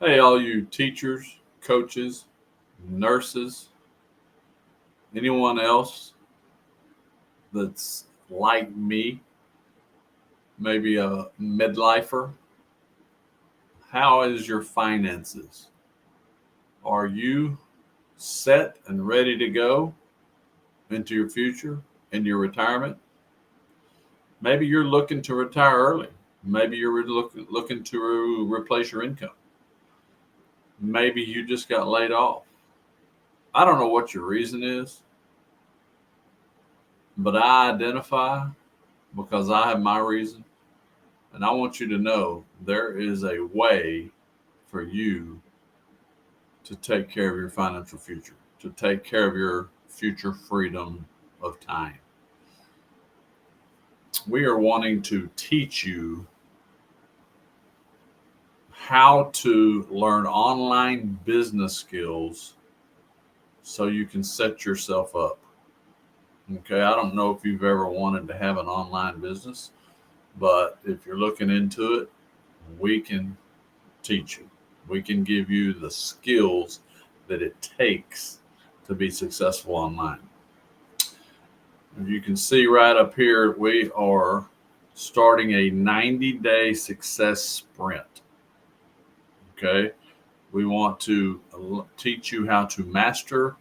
Hey, all you teachers, coaches, nurses, anyone else that's like me, maybe a midlifer, how is your finances? Are you set and ready to go into your future, in your retirement? Maybe you're looking to retire early. Maybe you're looking to replace your income. Maybe you just got laid off. I don't know what your reason is, but I identify because I have my reason. And I want you to know there is a way for you to take care of your financial future, to take care of your future freedom of time. We are wanting to teach you how to learn online business skills so you can set yourself up. Okay, I don't know if you've ever wanted to have an online business, but if you're looking into it, we can teach you. We can give you the skills that it takes to be successful online. As you can see right up here, we are starting a 90-day success sprint. Okay. We want to teach you how to master,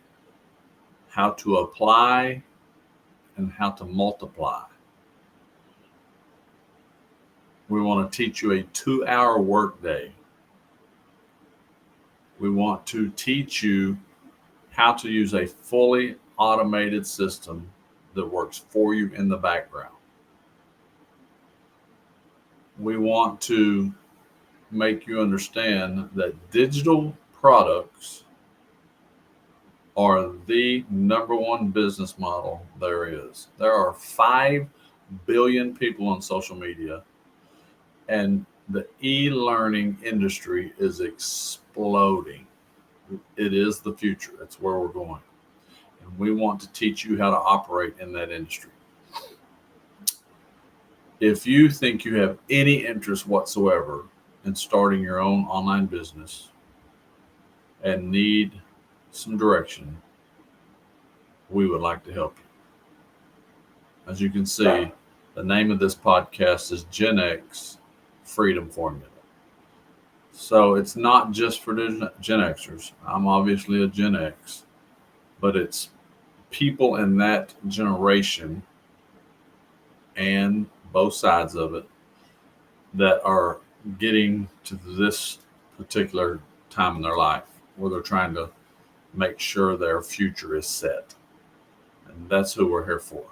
how to apply, and how to multiply. We want to teach you a 2-hour workday. We want to teach you how to use a fully automated system that works for you in the background. We want to make you understand that digital products are the number one business model there is. There are 5 billion people on social media, and the e-learning industry is exploding. It is the future. It's where we're going. And we want to teach you how to operate in that industry. If you think you have any interest whatsoever in starting your own online business and need some direction, we would like to help you. As you can see, the name of this podcast is Gen X Freedom Formula. So it's not just for Gen Xers. I'm obviously a Gen X, but it's people in that generation and both sides of it that are getting to this particular time in their life where they're trying to make sure their future is set. And that's who we're here for.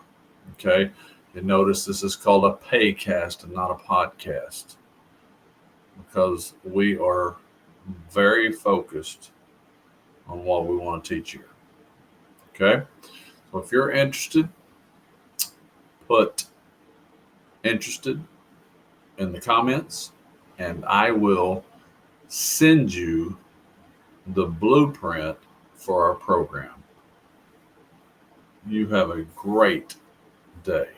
Okay. You notice this is called a paycast and not a podcast because we are very focused on what we want to teach you. Okay. So if you're interested, put interested in the comments and I will send you the blueprint for our program. You have a great day.